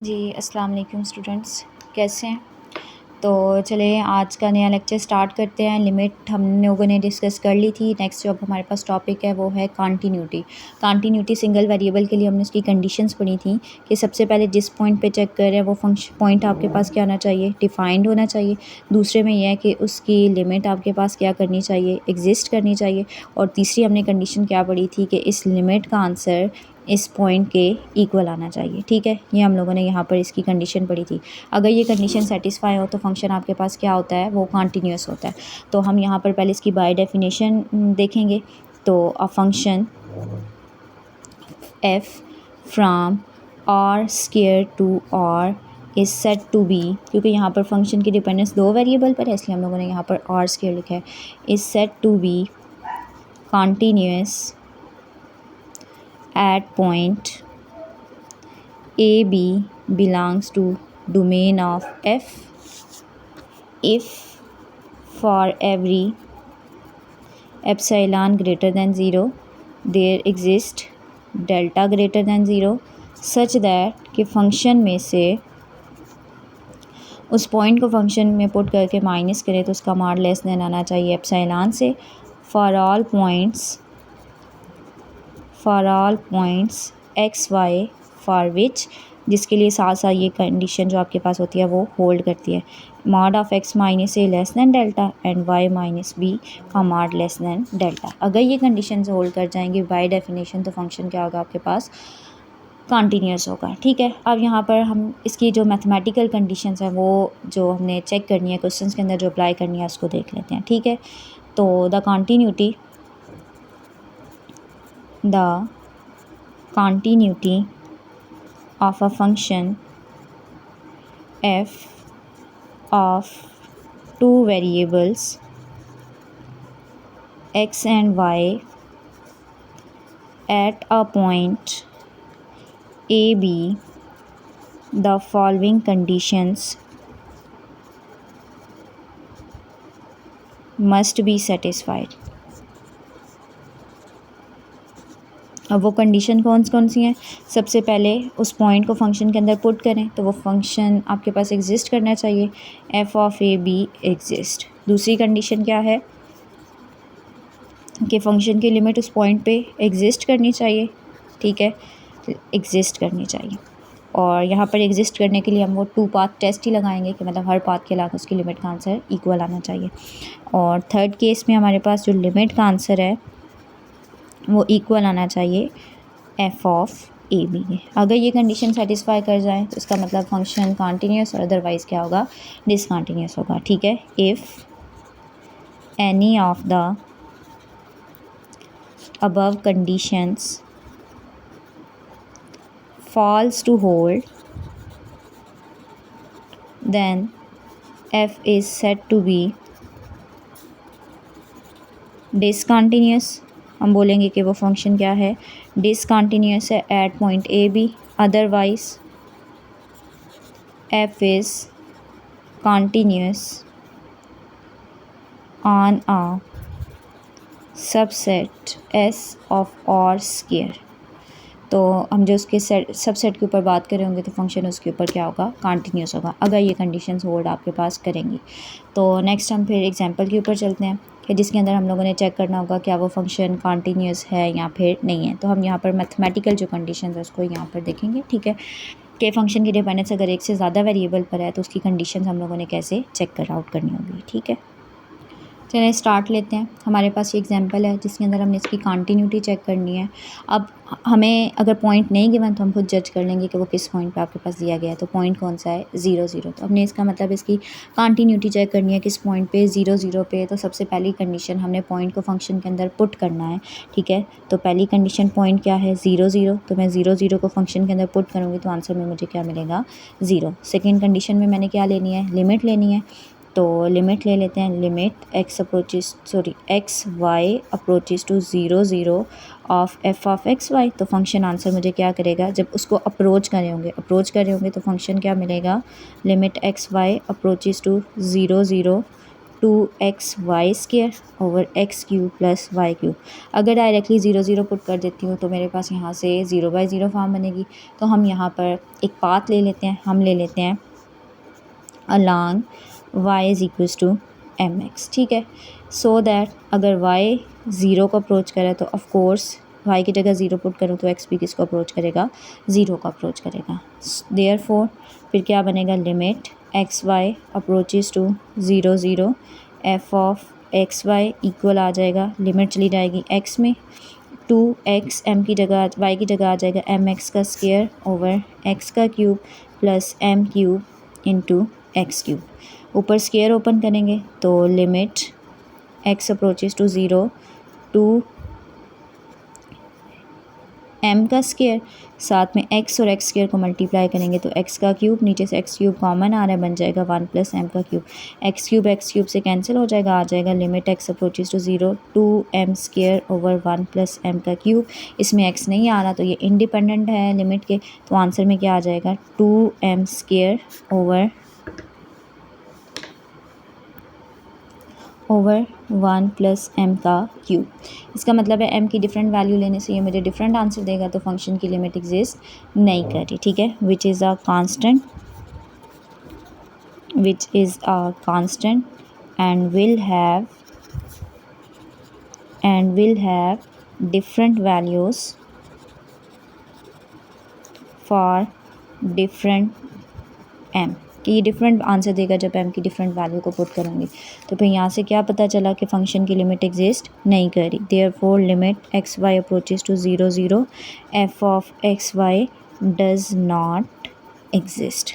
जी, अस्सलाम वालेकुम स्टूडेंट्स, कैसे हैं? तो चलिए आज का नया लेक्चर स्टार्ट करते हैं। लिमिट हम लोगों ने डिस्कस कर ली थी। नेक्स्ट जो अब हमारे पास टॉपिक है वो है कंटिन्यूटी। कंटिन्यूटी सिंगल वेरिएबल के लिए हमने उसकी कंडीशंस पढ़ी थी कि सबसे पहले जिस पॉइंट पे चेक कर रहे हैं वो फंक्शन पॉइंट आपके पास क्या होना चाहिए, डिफाइंड होना चाहिए। दूसरे में यह है कि उसकी लिमिट आपके पास क्या करनी चाहिए, एग्जिस्ट करनी चाहिए। और तीसरी हमने कंडीशन क्या पढ़ी थी कि इस लिमिट का आंसर इस पॉइंट के इक्वल आना चाहिए। ठीक है, ये हम लोगों ने यहाँ पर इसकी कंडीशन पढ़ी थी। अगर ये कंडीशन सेटिस्फाई हो तो फंक्शन आपके पास क्या होता है, वो कंटिन्यूअस होता है। तो हम यहाँ पर पहले इसकी बाय डेफिनेशन देखेंगे। तो a function f from R square to R is set to be, क्योंकि यहाँ पर फंक्शन की डिपेंडेंस दो वेरिएबल पर है इसलिए हम लोगों ने यहाँ पर आर स्क्वायर लिखा है। Is set to be continuous at point a b belongs to domain of f if for every epsilon greater than 0 there exists delta greater than 0 such that कि फंक्शन में से उस पॉइंट को function में put करके minus करें तो उसका माड लेस देन आना चाहिए एप्सिलॉन से for all points x y for which, जिसके लिए साथ साथ ये कंडीशन जो आपके पास होती है वो होल्ड करती है। Mod of x minus a less than delta and y minus b का मॉड लेस दैन डेल्टा। अगर ये कंडीशन होल्ड कर जाएंगी बाय डेफिनेशन तो फंक्शन क्या होगा आपके पास, कंटिन्यूअस होगा। ठीक है, अब यहाँ पर हम इसकी जो मैथमेटिकल कंडीशंस हैं वो जो हमने चेक करनी है क्वेश्चंस के अंदर जो अप्लाई करनी है उसको देख लेते हैं। ठीक है, तो the continuity of a function f of two variables x and y at a point a b, the following conditions must be satisfied। अब वो कंडीशन कौन कौन सी हैं, सबसे पहले उस पॉइंट को फंक्शन के अंदर पुट करें तो वो फंक्शन आपके पास एग्जिस्ट करना चाहिए, F of a be exist. दूसरी कंडीशन क्या है कि फ़ंक्शन की लिमिट उस पॉइंट पे एग्जिस्ट करनी चाहिए। ठीक है, एग्जिस्ट करनी चाहिए। और यहाँ पर एग्जिस्ट करने के लिए हम वो टू पाथ टेस्ट ही लगाएंगे कि मतलब हर पाथ के अलावा उसकी लिमिट का आंसर इक्वल आना चाहिए। और थर्ड केस में हमारे पास जो लिमिट का आंसर है वो इक्वल आना चाहिए एफ ऑफ ए बी। अगर ये कंडीशन सेटिस्फाई कर जाए तो इसका मतलब फंक्शन कंटिन्यूअस और अदरवाइज़ क्या होगा, डिसकंटिन्यूअस होगा। ठीक है, if any of the above conditions falls to hold, then f is said to be discontinuous। हम बोलेंगे कि वो फंक्शन क्या है, डिसकंटिन्यूअस है at point a b, otherwise f is continuous on a subset S of R square. तो हम जो उसके सबसेट के ऊपर बात करें होंगे तो फंक्शन उसके ऊपर क्या होगा, कंटिन्यूअस होगा अगर ये कंडीशंस होल्ड आपके पास करेंगी। तो नेक्स्ट हम फिर एग्जांपल के ऊपर चलते हैं कि जिसके अंदर हम लोगों ने चेक करना होगा क्या वो फंक्शन कंटिन्यूअस है या फिर नहीं है। तो हम यहाँ पर मैथमेटिकल जो कंडीशंस है उसको यहाँ पर देखेंगे। ठीक है, कि फंक्शन की डिपेंडेंस अगर एक से ज़्यादा वेरिएबल पर है तो उसकी कंडीशन हम लोगों ने कैसे चेक कर आउट करनी होगी। ठीक है, चलिए स्टार्ट लेते हैं। हमारे पास ये एग्जांपल है जिसके अंदर हमने इसकी कंटिन्यूटी चेक करनी है। अब हमें अगर पॉइंट नहीं गिवन तो हम खुद जज कर लेंगे कि वो किस पॉइंट पे आपके पास दिया गया है। तो पॉइंट कौन सा है, 0 0। तो हमने इसका मतलब इसकी कंटिन्यूटी चेक करनी है किस पॉइंट पे, 0 0 पे। तो सबसे पहली कंडीशन हमने पॉइंट को फंक्शन के अंदर पुट करना है। ठीक है, तो पहली कंडीशन पॉइंट क्या है, 0 0। तो मैं 0 0 को फंक्शन के अंदर पुट करूँगी तो आंसर में मुझे क्या मिलेगा, 0। सेकेंड कंडीशन में मैंने क्या लेनी है, लिमिट लेनी है। तो लिमिट ले लेते हैं, limit x y approaches to 0 0 of f of x y. तो फंक्शन आंसर मुझे क्या करेगा, जब उसको अप्रोच कर रहे होंगे तो फंक्शन क्या मिलेगा, limit x y approaches to 0 0 2xy² over x cube plus y cube. अगर डायरेक्टली 0 0 पुट कर देती हूँ तो मेरे पास यहाँ से 0/0 फॉर्म बनेगी। तो हम यहाँ पर एक पाथ ले लेते हैं, हम ले लेते हैं along y is equals to mx, ठीक है। सो दैट अगर y 0 को अप्रोच करे तो ऑफ कोर्स y की जगह 0 पुट करूँ तो x भी किसको अप्रोच करेगा, 0 को अप्रोच करेगा। देयरफॉर फिर क्या बनेगा, limit x y approaches to 0 0 f of x y equal आ जाएगा, लिमिट चली जाएगी x में, 2x m की जगह y की जगह आ जाएगा mx का स्क्वायर ओवर x का cube plus m cube into x cube. ऊपर स्क्वायर ओपन करेंगे तो limit x approaches to 0 two m का स्क्वायर, साथ में x और x स्क्वायर को मल्टीप्लाई करेंगे तो x का क्यूब, नीचे से x क्यूब कॉमन आ रहा है, बन जाएगा 1 प्लस m का क्यूब। x क्यूब से कैंसिल हो जाएगा, आ जाएगा limit x approaches to 0 2m square over 1 plus m का क्यूब। इसमें x नहीं आ रहा तो ये इंडिपेंडेंट है लिमिट के, तो आंसर में क्या आ जाएगा 2m square over 1 plus m का क्यूब। इसका मतलब है m की डिफरेंट वैल्यू लेने से ये मुझे डिफरेंट आंसर देगा, तो फंक्शन की लिमिट एग्जिस्ट नहीं कर रही, ठीक है। Which is a constant and will have different values for different m, कि ये डिफरेंट आंसर देगा जब m की डिफरेंट वैल्यू को पुट करूँगी। तो फिर यहाँ से क्या पता चला कि फंक्शन की लिमिट एग्जिस्ट नहीं करी। Therefore limit x y approaches to 0 0 f of x y does not exist,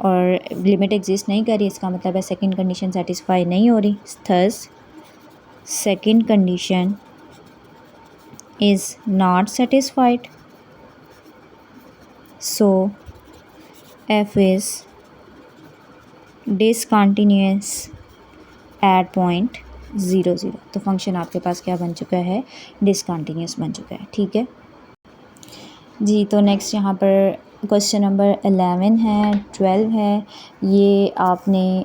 और लिमिट एग्जिस्ट नहीं करी, इसका मतलब है सेकंड कंडीशन सेटिस्फाई नहीं हो रही। Thus second condition is not satisfied, so f is discontinuous at point 0 0। तो फंक्शन आपके पास क्या बन चुका है, डिसकंटिन्यूस बन चुका है, ठीक है जी। तो नेक्स्ट यहाँ पर क्वेश्चन नंबर 11 है, 12 है, ये आपने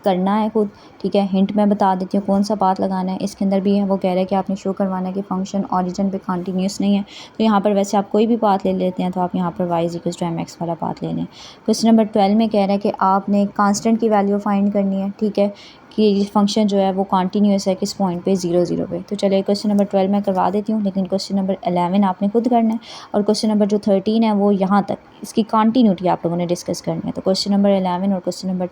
करना है खुद, ठीक है। हिंट मैं बता देती हूँ कौन सा पाथ लगाना है। इसके अंदर भी है, वो कह रहा है कि आपने शो करवाना है कि फंक्शन ओरिजिन पे कंटिन्यूस नहीं है। तो यहाँ पर वैसे आप कोई भी पाथ ले लेते हैं तो आप यहाँ पर y इक्वल्स टू mx वाला पाथ ले लें। क्वेश्चन नंबर 12 में कह रहा है कि आपने कांस्टेंट की वैल्यू फाइंड करनी है, ठीक है, कि फंक्शन जो है वो कंटिन्यूस है किस पॉइंट पे, 0 0 पे। तो चलिए क्वेश्चन नंबर 12 मैं करवा देती हूँ, लेकिन क्वेश्चन नंबर 11 आपने खुद करना है, और क्वेश्चन नंबर जो 13 है वो यहाँ तक इसकी कंटिन्यूटी आप लोगों ने डिस्कस करनी है। तो क्वेश्चन नंबर 11 और क्वेश्चन नंबर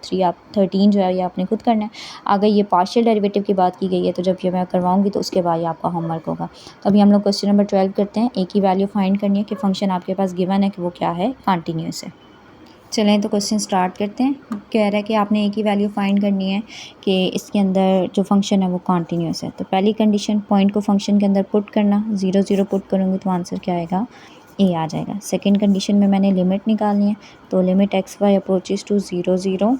13 जो है ये आपने खुद करना है। आगे ये पार्शियल डेरिवेटिव की बात की गई है, तो जब ये मैं करवाऊंगी तो उसके बाद ये आपका होमवर्क होगा। तो अभी हम लोग क्वेश्चन नंबर 12 करते हैं। एक ही वैल्यू फाइंड करनी है कि फंक्शन आपके पास गिवन है कि वो क्या है, कंटिन्यूस है। चलें तो क्वेश्चन स्टार्ट करते हैं। कह रहा है कि आपने एक ही वैल्यू फाइंड करनी है कि इसके अंदर जो फंक्शन है वो कंटिन्यूस है। तो पहली कंडीशन, पॉइंट को फंक्शन के अंदर पुट करना, 0 0 पुट करूँगी तो आंसर क्या आएगा, ए आ जाएगा। सेकंड कंडीशन में मैंने लिमिट निकालनी है, तो limit x y approaches to 0 0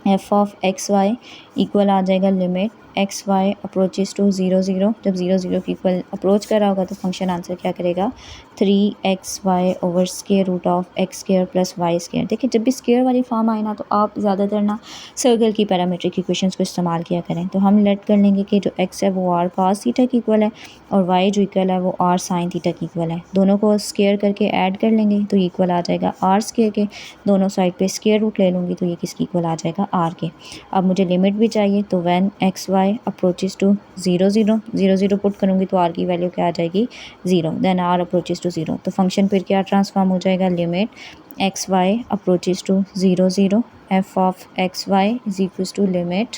f of x y equal आ जाएगा limit x y approaches to 0 0। जब 0 0 के इक्वल अप्रोच कर रहा होगा तो फंक्शन आंसर क्या करेगा, 3xy over square root of x square plus y square. देखिए जब भी स्क्वायर वाली फॉर्म आए ना तो आप ज़्यादातर ना सर्कल की पैरामीट्रिक इक्वेशंस को इस्तेमाल किया करें। तो हम लेट कर लेंगे कि जो x है वो r cos थीटा की इक्वल है और y जो इक्वल है वो r sin थीटा की इक्वल है। दोनों को स्क्वायर करके ऐड कर लेंगे तो इक्वल आ जाएगा r स्क्वायर के। दोनों साइड पे स्क्वायर रूट ले लूँगी तो ये किसकी इक्वल आ जाएगा, r के। अब मुझे लिमिट भी चाहिए, तो when x y approaches to 0 0 0 0 put करूँगी तो r की वैल्यू क्या आ जाएगी, 0। देन r अप्रोचेस टू 0, तो फंक्शन फिर क्या ट्रांसफॉर्म हो जाएगा, limit x y approaches to 0 0 f of x y is equals to limit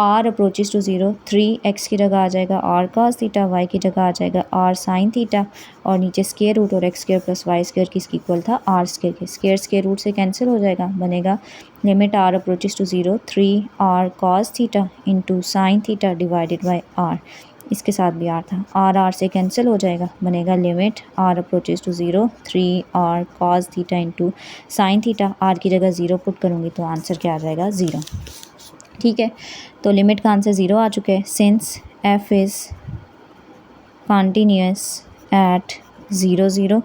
r approaches to 0, 3x की जगह आ जाएगा r cos थीटा, y की जगह आ जाएगा r sin थीटा, और नीचे स्क्वायर रूट और x square plus y square किसकी इक्वल था, r स्क्वायर के। स्क्वायर रूट से कैंसिल हो जाएगा, बनेगा limit r approaches to 0 3r cos theta into sine theta divided by r। इसके साथ भी r था, r से कैंसिल हो जाएगा, बनेगा limit r approaches to 0 3r cos theta into sine theta. r की जगह 0 पुट करूँगी तो आंसर क्या आ जाएगा, 0। ठीक है, तो लिमिट का आंसर 0 आ चुका है। Since f is continuous at 0 0,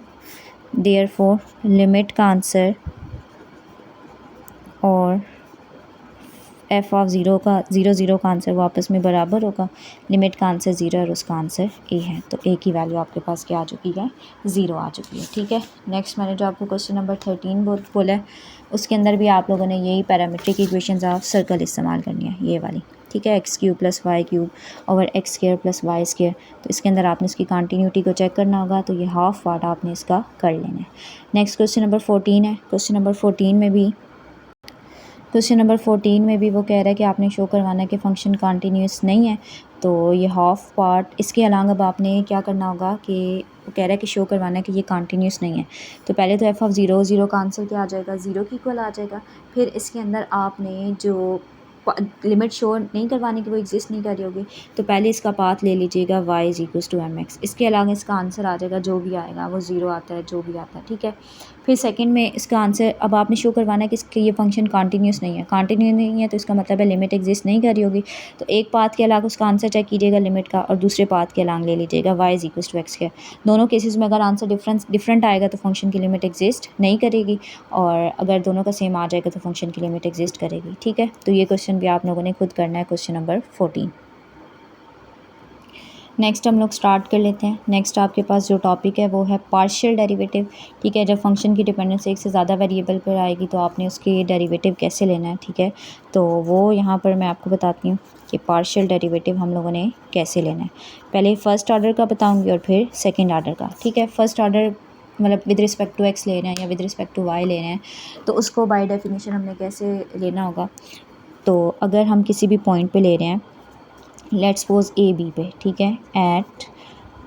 therefore limit का आंसर और एफ ऑफ ज़ीरो का ज़ीरो का आंसर वापस में बराबर होगा, लिमिट का आंसर ज़ीरो और उसका आंसर ए है। तो ए की वैल्यू आपके पास क्या आ चुकी है, ज़ीरो आ चुकी है। ठीक है, नेक्स्ट मैंने जो आपको क्वेश्चन नंबर 13 बोला है, उसके अंदर भी आप लोगों ने यही पैरामीट्रिक इक्वेशंस ऑफ सर्कल इस्तेमाल करनी है, ये वाली। ठीक है, x cube plus y cube over x square plus y square. तो इसके अंदर आपने इसकी कंटिन्यूटी को चेक करना होगा, तो ये हाफ पार्ट आपने इसका कर लेना है। नेक्स्ट क्वेश्चन नंबर 14 है। क्वेश्चन नंबर 14 में भी वो कह रहा है कि आपने शो करवाना है कि फंक्शन कंटिन्यूस नहीं है, तो ये हाफ पार्ट इसके अलावा अब आपने क्या करना होगा कि वो कह रहा है कि शो करवाना है कि ये कंटिन्यूस नहीं है। तो पहले तो एफ ऑफ ज़ीरो का आंसर क्या आ जाएगा, ज़ीरो की इक्वल आ जाएगा। फिर इसके अंदर आपने जो लिमिट शो नहीं करवाने की, वो एग्जिस्ट नहीं कर रही होगी, तो पहले इसका पाथ ले लीजिएगा y is equals to m x. इसके अलावा इसका आंसर आ जाएगा, जो भी आएगा वो ज़ीरो आता है, जो भी आता है। ठीक है, फिर सेकंड में इसका आंसर अब आपने शो करवाना है कि इसके ये फंक्शन कंटिन्यूस नहीं है। कंटिन्यूस नहीं है तो इसका मतलब है लिमिट एग्जिस्ट नहीं कर रही होगी। तो एक पाथ के अलावा उसका आंसर चेक कीजिएगा लिमिट का, और दूसरे पाथ के अलावा ले लीजिएगा y is equals to x के। दोनों केसेस में अगर आंसर डिफरेंट आएगा तो फंक्शन की लिमिट एग्जिस्ट नहीं करेगी, और अगर दोनों का सेम आ जाएगा तो फंक्शन की लिमिट एग्जिस्ट करेगी। ठीक है, तो ये क्वेश्चन भी आप लोगों ने खुद करना है, क्वेश्चन नंबर 14। नेक्स्ट हम लोग स्टार्ट कर लेते हैं। नेक्स्ट आपके पास जो टॉपिक है वो है पार्शियल डेरिवेटिव। ठीक है, जब फंक्शन की डिपेंडेंस एक से ज़्यादा वेरिएबल पर आएगी तो आपने उसके डेरिवेटिव कैसे लेना है। ठीक है, तो वो यहाँ पर मैं आपको बताती हूँ कि पार्शियल डेरिवेटिव हम लोगों ने कैसे लेना है। पहले फर्स्ट ऑर्डर का बताऊँगी और फिर सेकेंड ऑर्डर का। ठीक है, फर्स्ट ऑर्डर मतलब विद रिस्पेक्ट टू एक्स ले रहे हैं या विद रिस्पेक्ट टू वाई ले रहे हैं, तो उसको बाय डेफिनेशन हमने कैसे लेना होगा। तो अगर हम किसी भी पॉइंट पे ले रहे हैं, लेट्स सपोज ए बी पे, ठीक है, at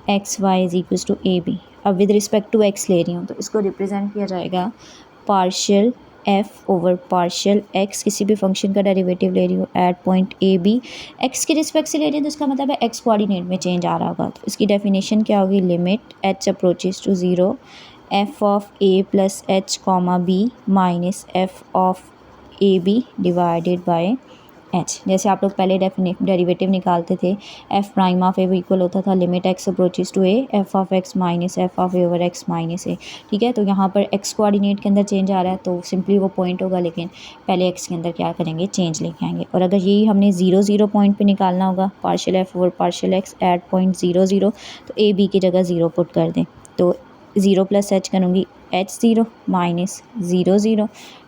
x y is equals to a b. अब विद रिस्पेक्ट टू एक्स ले रही हूँ तो इसको रिप्रेजेंट किया जाएगा partial f over partial x. किसी भी फंक्शन का डेरिवेटिव ले रही हूँ at point a b, x के रिस्पेक्ट से ले रही हूँ तो इसका मतलब है एक्स कोऑर्डिनेट में चेंज आ रहा होगा। तो इसकी डेफिनेशन क्या होगी, limit h approaches to zero f of a plus h comma b minus f of a b divided by h. जैसे आप लोग पहले डेरिवेटिव निकालते थे, f prime of a equal होता था limit x approaches to a f of x minus f of a over x minus a. ठीक है, तो यहाँ पर एक्स कोऑर्डिनेट के अंदर चेंज आ रहा है तो सिंपली वो पॉइंट होगा, लेकिन पहले एक्स के अंदर क्या करेंगे, चेंज लेके आएंगे। और अगर यही हमने ज़ीरो पॉइंट पे निकालना होगा partial f over partial x at point zero, तो ए बी की जगह ज़ीरो पुट कर दें, तो ज़ीरो प्लस एच करूँगी H zero minus zero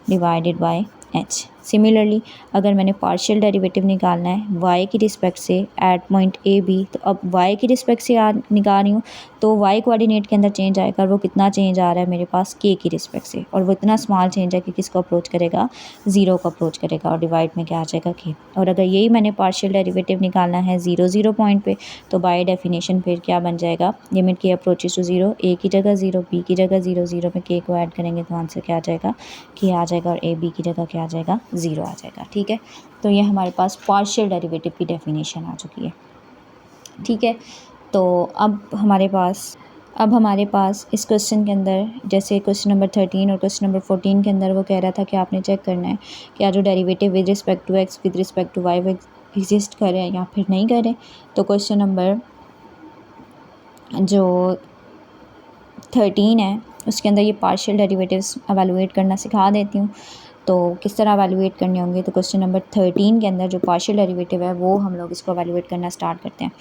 divided by H. Similarly अगर मैंने पार्शियल डेरिवेटिव निकालना है y की रिस्पेक्ट से एट पॉइंट ए बी, तो अब y की रिस्पेक्ट से निकाल रही हूँ तो y कोऑर्डिनेट के अंदर चेंज आएगा, और वो कितना चेंज आ रहा है मेरे पास k की रिस्पेक्ट से, और वो इतना स्मॉल चेंज है कि किसको अप्रोच करेगा, ज़ीरो को अप्रोच करेगा, और डिवाइड में क्या आ जाएगा k। और अगर यही मैंने पार्शियल डेरिवेटिव निकालना है ज़ीरो पॉइंट पे, तो बाय डेफिनेशन फिर क्या बन जाएगा, limit k approaches to zero, a की जगह ज़ीरो, b की जगह ज़ीरो में k को ऐड करेंगे तो आंसर क्या आ जाएगा, k आ जाएगा, और a b की जगह क्या आ जाएगा, ज़ीरो आ जाएगा। ठीक है, तो ये हमारे पास पार्शियल डेरिवेटिव की डेफिनेशन आ चुकी है। ठीक है, तो अब हमारे पास इस क्वेश्चन के अंदर, जैसे क्वेश्चन नंबर 13 और क्वेश्चन नंबर 14 के अंदर वो कह रहा था कि आपने चेक करना है कि जो derivative with respect to x with respect to y exist करें या फिर नहीं करें। तो क्वेश्चन नंबर जो 13 है उसके अंदर ये पार्शियल डेरिवेटिव्स एवेलुएट करना सिखा देती हूँ। तो किस तरह एवेलुएट करने होंगे, तो क्वेश्चन नंबर 13 के अंदर जो पार्शियल डेरिवेटिव है वो हम लोग इसको एवेलुएट करना स्टार्ट करते हैं,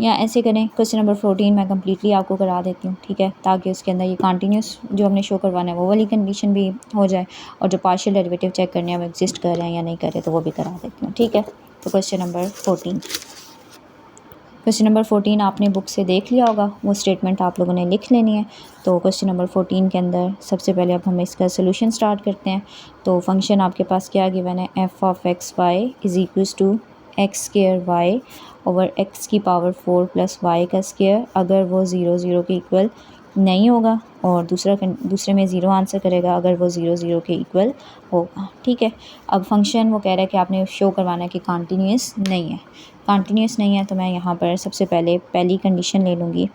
या ऐसे करें। क्वेश्चन नंबर 14 मैं कम्प्लीटली आपको करा देती हूँ, ठीक है, ताकि उसके अंदर ये कंटिन्यूस जो हमने शो करवाना है वो वाली कंडीशन भी हो जाए, और जो पार्शियल डेरिवेटिव चेक करने हैं वो एग्जिस्ट कर रहे हैं या नहीं कर रहे तो वो भी करा देती हूँ। ठीक है, तो क्वेश्चन नंबर 14 आपने बुक से देख लिया होगा, वो स्टेटमेंट आप लोगों ने लिख लेनी है। तो क्वेश्चन नंबर 14 के अंदर सबसे पहले अब हम इसका सोल्यूशन स्टार्ट करते हैं। तो फंक्शन आपके पास क्या गिवन है, f of x y is equals to x square y over x की पावर 4 प्लस वाई का स्क्वायर, अगर वो ज़ीरो के इक्वल नहीं होगा, और दूसरे में ज़ीरो आंसर करेगा अगर वो ज़ीरो के इक्वल होगा। ठीक है, अब फंक्शन वो कह रहा है कि आपने शो करवाना है कि कंटिन्यूस नहीं है, तो मैं यहाँ पर सबसे पहली कंडीशन ले लूँगी,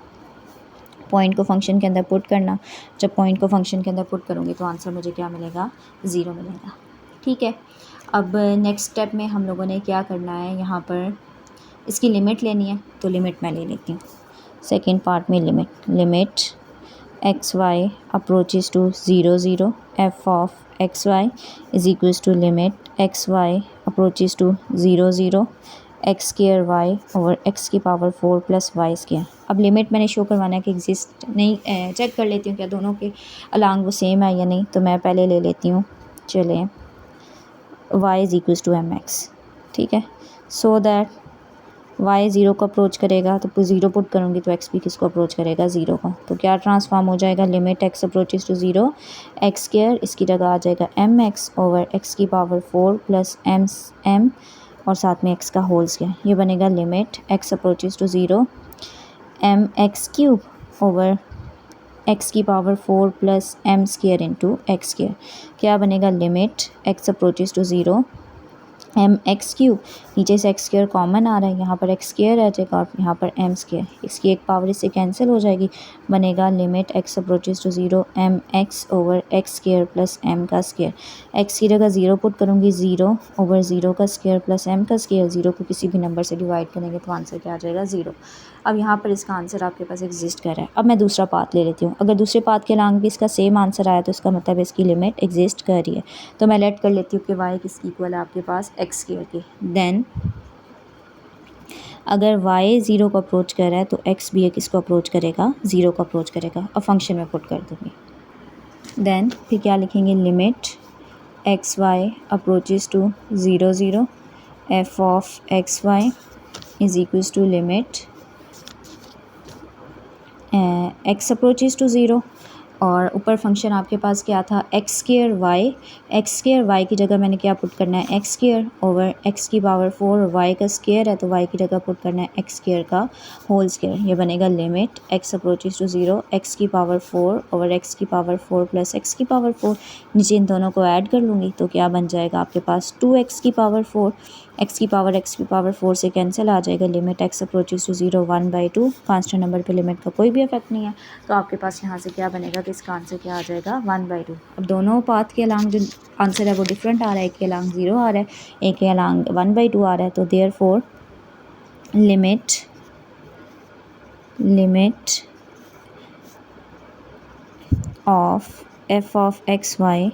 पॉइंट को फंक्शन के अंदर पुट करना। जब पॉइंट को फंक्शन के अंदर पुट करूँगी तो आंसर मुझे क्या मिलेगा, ज़ीरो मिलेगा। ठीक है, अब नेक्स्ट स्टेप में हम लोगों ने क्या करना है, यहाँ पर इसकी लिमिट लेनी है, तो लिमिट मैं ले लेती हूँ। सेकेंड पार्ट में limit x y approaches to zero f of x y is equals to limit x y approaches to 0 0 x square y over x की पावर 4 प्लस वाई स्क्वायर। अब लिमिट मैंने show करवाना है कि exist नहीं, check कर लेती हूँ क्या दोनों के अलॉन्ग वो सेम है या नहीं। तो मैं पहले ले लेती हूँ, चलें, y is equals to m x, ठीक है। सो दैट y ज़ीरो को अप्रोच करेगा तो ज़ीरो पुट करूँगी तो x भी किसको अप्रोच करेगा, ज़ीरो को। तो क्या ट्रांसफॉर्म हो जाएगा, limit x approaches to 0 x square, इसकी जगह आ जाएगा एम एक्स ओवर एक्स की पावर 4 प्लस एम और साथ में x का होल स्क्वायर। ये बनेगा limit x approaches to 0 m x cube over x की power 4 plus m square into x square. क्या बनेगा, limit x approaches to 0 m x cube, नीचे से एक्स स्क्वायर कॉमन आ रहा है, यहाँ पर एक्स स्क्वायर आ जाएगा और यहाँ पर एम स्क्वायर, इसकी एक पावर इससे कैंसिल हो जाएगी। बनेगा limit x approaches to 0 m x over x square plus m का स्क्वायर। एक्स की जगह 0 पुट करूँगी, 0 ओवर 0 का स्क्वायर प्लस एम का स्क्वायर। 0 को किसी भी नंबर से डिवाइड करेंगे तो आंसर क्या आ जाएगा, 0। अब यहाँ पर इसका आंसर आपके पास एग्जिस्ट कर रहा है। अब मैं दूसरा पाथ ले लेती हूँ। अगर दूसरे पाथ के अलॉन्ग भी इसका सेम आंसर आया तो इसका मतलब इसकी लिमिट एग्जिस्ट कर रही है। तो मैं लेट कर लेती हूँ कि y किसकी इक्वल है आपके पास, एक्स स्क्वायर के। देन अगर y 0 को अप्रोच कर रहा है तो x भी किसको अप्रोच करेगा, 0 को अप्रोच करेगा, और फंक्शन में पुट कर दूँगी। देन फिर क्या लिखेंगे, limit x y approaches to 0 0 f of x y is equals to limit x approaches to 0, और ऊपर फंक्शन आपके पास क्या था, एक्स स्क्वायर वाई की जगह मैंने क्या पुट करना है, एक्स स्क्वायर ओवर एक्स की पावर 4 और वाई का स्क्वायर है तो वाई की जगह पुट करना है एक्स स्क्वायर का होल स्क्वायर। ये बनेगा limit x approaches to 0 x की पावर 4 ओवर एक्स की पावर 4 प्लस एक्स की पावर 4। नीचे इन दोनों को ऐड कर लूँगी तो क्या बन जाएगा आपके पास 2x की पावर 4, एक्स की पावर 4 से कैंसिल आ जाएगा। Limit x approaches to 0 1/2, constant number पे लिमिट का कोई भी इफेक्ट नहीं है तो आपके पास यहाँ से क्या बनेगा कि इसका आंसर क्या आ जाएगा, 1/2। अब दोनों पाथ के अलॉन्ग जो आंसर है वो डिफरेंट आ रहा है, एक के अलॉन्ग 0 आ रहा है, एक के अलॉन्ग 1/2 आ रहा है। तो therefore limit of f of x y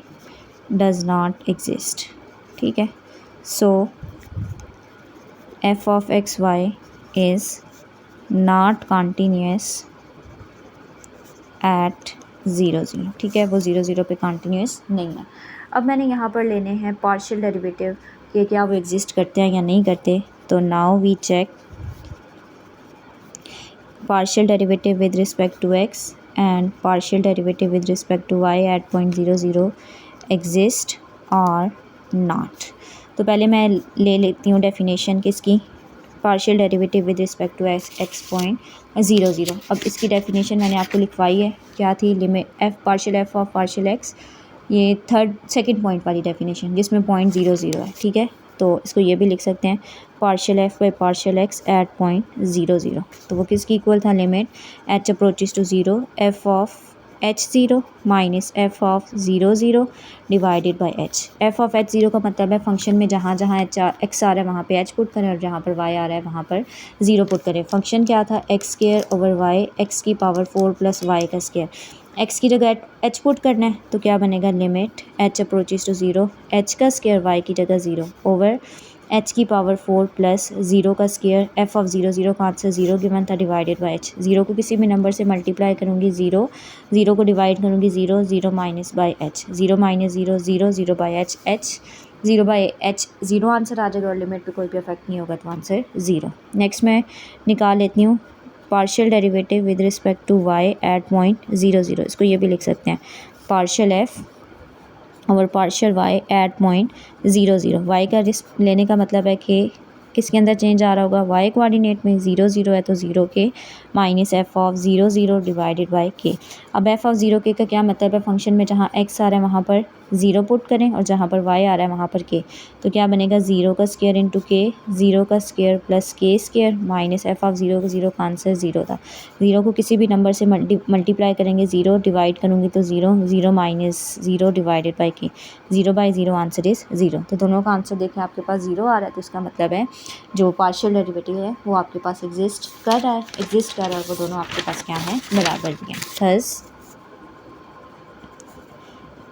does not exist, ठीक है। सो f of x y is not continuous at 0 0, ठीक है, वो 0 0 पे कंटिन्यूस नहीं है। अब मैंने यहाँ पर लेने हैं पार्शियल डेरिवेटिव कि क्या वो एग्जिस्ट करते हैं या नहीं करते। तो now we check partial derivative with respect to x and partial derivative with respect to y at point 0 0 exist or not। तो पहले मैं ले लेती हूँ डेफिनेशन किसकी, partial derivative with respect to x point 0 0। अब इसकी डेफिनेशन मैंने आपको लिखवाई है, क्या थी, limit F of partial x, ये सेकंड पॉइंट वाली डेफिनेशन जिसमें पॉइंट 0 0 है, ठीक है। तो इसको ये भी लिख सकते हैं partial f by partial x at point 0 0। तो वो किसकी इक्वल था, limit h approaches to 0 f of h 0 minus f of 0 0 divided by h. F of h 0 का मतलब है फंक्शन में जहाँ जहाँ एक्स आ रहा है वहाँ पे एच पुट करें और जहाँ पर वाई आ रहा है वहाँ पर 0 पुट करें। फंक्शन क्या था, x square over y, x की पावर 4 प्लस वाई का स्क्वायर। एक्स की जगह एच पुट करना है तो क्या बनेगा, limit h approaches to 0 h का स्क्वायर वाई की जगह 0 ओवर एच की पावर 4 प्लस 0 का स्क्वायर। एफ ऑफ 0 0 का आंसर 0 गिवन था, डिवाइडेड बाई एच। 0 को किसी भी नंबर से मल्टीप्लाई करूँगी 0, 0 को डिवाइड करूँगी 0, 0 minus by h, 0 minus 0 0, 0 by h, h 0 by h 0 answer आ जाएगा और लिमिट पे कोई भी इफेक्ट नहीं होगा तो आंसर 0। नेक्स्ट मैं निकाल लेती हूँ partial derivative with respect to y at point 0 0। इसको ये भी लिख सकते हैं पार्शियल एफ और partial y at point 0 0। Y का रिस्क लेने का मतलब है कि किसके अंदर चेंज आ रहा होगा, वाई कोऑर्डिनेट में 0 0 है तो 0 के minus f of 0 0 divided by के। अब एफ ऑफ 0 के का क्या मतलब है, फंक्शन में जहाँ एक्स आ रहा है वहाँ पर 0 पुट करें और जहाँ पर वाई आ रहा है वहाँ पर के। तो क्या बनेगा, 0 का स्क्वायर इंटू के, 0 का स्क्वायर प्लस के स्क्वायर माइनस एफ ऑफ 0 का 0 का आंसर 0 था। 0 को किसी भी नंबर से मल्टीप्लाई करेंगे 0, डिवाइड करूँगी तो 0, 0 माइनस 0 डिवाइडेड बाई के, 0 बाई 0 आंसर इज़ 0। तो दोनों का आंसर देखें आपके पास 0 आ रहा है तो इसका मतलब है जो पार्शियल डेरिवेटिव है वो आपके पास एग्जिस्ट कर रहा है और वो दोनों आपके पास क्या है, बराबर भी हैं। Thus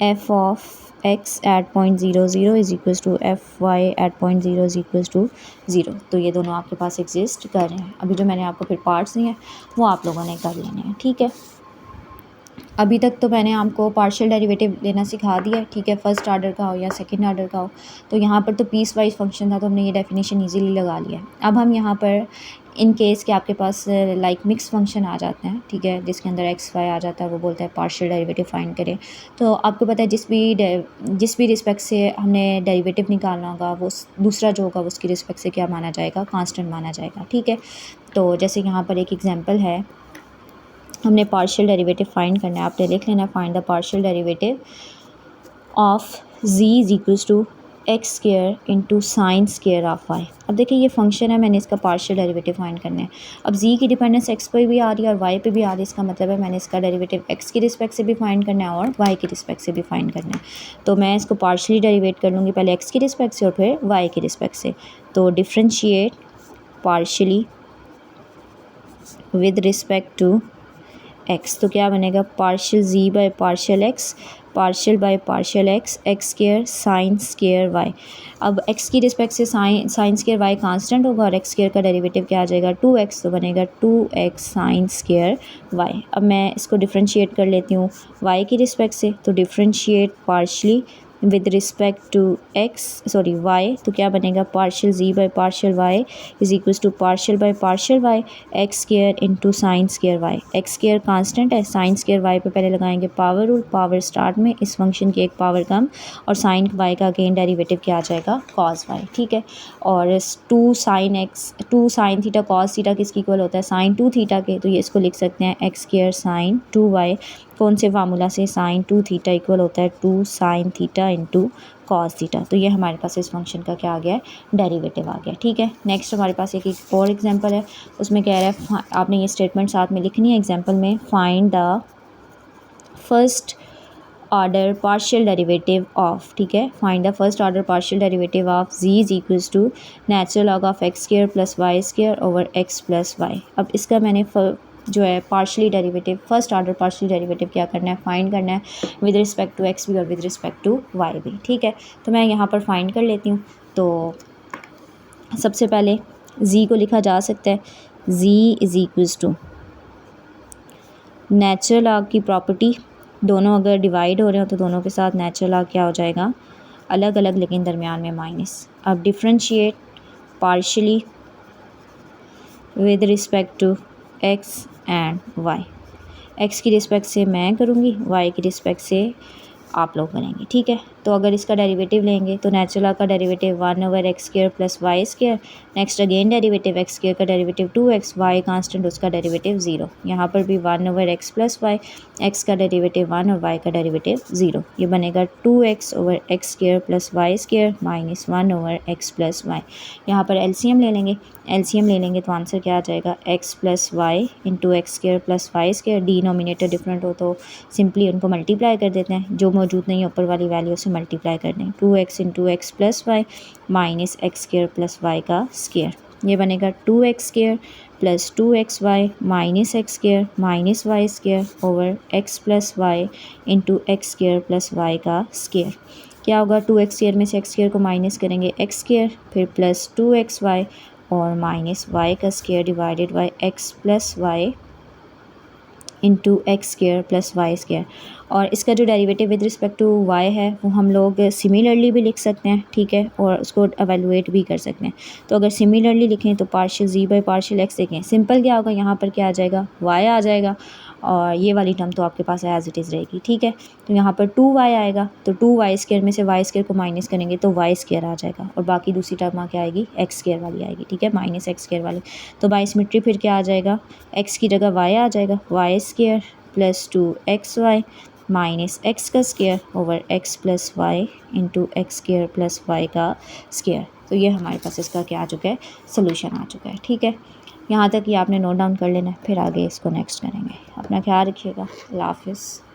f of x at point zero zero is equals to f y at point zero is equals to zero. तो ये दोनों आपके पास एग्जिस्ट कर रहे हैं। अभी जो मैंने आपको फिर पार्ट्स दिए हैं वो आप लोगों ने कर लेने हैं, ठीक है। अभी तक तो मैंने आपको पार्शियल डेरिवेटिव लेना सिखा दिया है, ठीक है, फर्स्ट ऑर्डर का हो या सेकंड ऑर्डर का हो। तो यहाँ पर तो पीस वाइज फंक्शन था तो हमने ये डेफिनेशन इजीली लगा लिया है। अब हम यहाँ पर इन केस के आपके पास लाइक मिक्स फंक्शन आ जाते हैं, ठीक है, जिसके अंदर एक्स वाई आ जाता है, वो बोलता है पार्शियल डेरिवेटिव फाइंड करें। तो आपको पता है जिस भी रिस्पेक्ट से हमने डेरिवेटिव निकालना होगा वो दूसरा जो होगा उसकी रिस्पेक्ट से क्या माना जाएगा, कांस्टेंट माना जाएगा, ठीक है। तो जैसे यहाँ पर एक एग्जाम्पल है, हमने पार्शियल डेरिवेटिव फाइंड करना है, आपने लिख लेना find the partial derivative of z is equals to x square into sine square of y. अब देखिए ये फंक्शन है, मैंने इसका पार्शियल डेरिवेटिव फाइंड करना है। अब z की डिपेंडेंस x पे भी आ रही है और y पे भी आ रही है, इसका मतलब है मैंने इसका डेरिवेटिव x की रिस्पेक्ट से भी फाइंड करना है और y की रिस्पेक्ट से भी फाइंड करना है। तो मैं इसको पार्शियली डेरिवेट कर लूँगी, पहले x की रिस्पेक्ट से और फिर y की रिस्पेक्ट से। तो differentiate partially with respect to x, तो क्या बनेगा, partial z by partial x, partial by partial x, x square sine square y। अब x की रिस्पेक्ट से साइन स्क्वायर y कांस्टेंट होगा और x स्क्वायर का डेरिवेटिव क्या आ जाएगा, 2x, तो बनेगा 2x साइन स्क्वायर y। अब मैं इसको डिफ्रेंशिएट कर लेती हूँ y की रिस्पेक्ट से, तो differentiate partially with respect to y, तो क्या बनेगा, partial z by partial y is equals to partial by partial y x square into sine square y। X square constant है, साइन स्क्वायर y पे पहले लगाएंगे power rule, power start में इस function की एक पावर कम और साइन y का अगेन डेरिवेटिव क्या आ जाएगा, कॉस y, ठीक है। और 2 साइन थीटा कॉस थीटा किसकी इक्वल होता है, साइन 2 थीटा के, तो ये इसको लिख सकते हैं एक्स स्क्वायर साइन 2y, कौन से फार्मूला से, साइन 2 थीटा इक्वल होता है 2 sine theta into cos theta. तो ये हमारे पास इस फंक्शन का क्या आ गया है, डेरिवेटिव आ गया, ठीक है। नेक्स्ट हमारे पास एक और एग्जांपल है, उसमें कह रहा है आपने ये स्टेटमेंट साथ में लिखनी है एग्जांपल में, find the first order partial derivative of, ठीक है, find the first order partial derivative of z is equals to natural log of x square plus y square over x plus y. अब इसका मैंने जो है partially derivative, first order partial derivative क्या करना है, फाइंड करना है विद रिस्पेक्ट टू एक्स भी और विद रिस्पेक्ट टू वाई भी, ठीक है। तो मैं यहाँ पर फाइंड कर लेती हूँ। तो सबसे पहले z को लिखा जा सकता है, z is equals to natural log की प्रॉपर्टी, दोनों अगर डिवाइड हो रहे हो तो दोनों के साथ नेचुरल लॉग क्या हो जाएगा, अलग अलग लेकिन दरमियान में माइनस। अब differentiate partially with respect to x and y, x की रिस्पेक्ट से मैं करूँगी, वाई की रिस्पेक्ट से आप लोग करेंगे, ठीक है। तो अगर इसका डेरिवेटिव लेंगे तो नेचुरल का derivative 1 over x square plus y square, next again derivative x square का डेरिवेटिव 2x, वाई कांस्टेंट उसका डेरिवेटिव 0, यहाँ पर भी 1 over x plus y, x का डेरिवेटिव 1 और वाई का डेरिवेटिव 0, ये बनेगा 2x over x square plus y square minus 1 over x plus y. यहाँ पर एलसीएम ले लेंगे तो आंसर क्या आ जाएगा, x plus y into x square plus y square, denominator different हो तो सिंपली उनको मल्टीप्लाई कर देते हैं, जो मौजूद नहीं है ऊपर वाली वैल्यू से मल्टीप्लाई कर दें, 2x into x plus y minus x square plus y का स्क्वायर, ये बनेगा 2x square plus 2xy minus x square minus y square over x plus y into x square plus y का square. क्या होगा, 2x square में से x square को minus करेंगे एक्स स्क्वायर, फिर प्लस 2xy और माइनस वाई का square divided by x plus y into x square plus y square. और इसका जो derivative with respect to y है वो हम लोग सिमिलरली भी लिख सकते हैं, ठीक है, और उसको एवेलुएट भी कर सकते हैं। तो अगर सिमिलरली लिखें तो partial z by partial x देखें, सिंपल क्या होगा, यहाँ पर क्या आ जाएगा, y आ जाएगा और ये वाली टर्म तो आपके पास एज इट इज़ रहेगी, ठीक है। तो यहाँ पर 2y आएगा, तो 2y स्क्वायर में से y स्क्वायर को माइनस करेंगे तो y स्क्वायर आ जाएगा और बाकी दूसरी टर्म क्या आएगी, x स्क्वायर वाली आएगी, ठीक है, माइनस एक्स स्क्वायर वाली। तो बाई सिमेट्री फिर क्या आ जाएगा, x की जगह y आ जाएगा, y square plus 2xy minus x का square over x plus y into x square plus y का स्क्वायर। तो ये हमारे पास इसका क्या आ चुका है, सोल्यूशन आ चुका है, ठीक है। यहाँ तक ये आपने नोट डाउन कर लेना है, फिर आगे इसको नेक्स्ट करेंगे। अपना ख्याल रखिएगा, अल्लाह हाफिज़।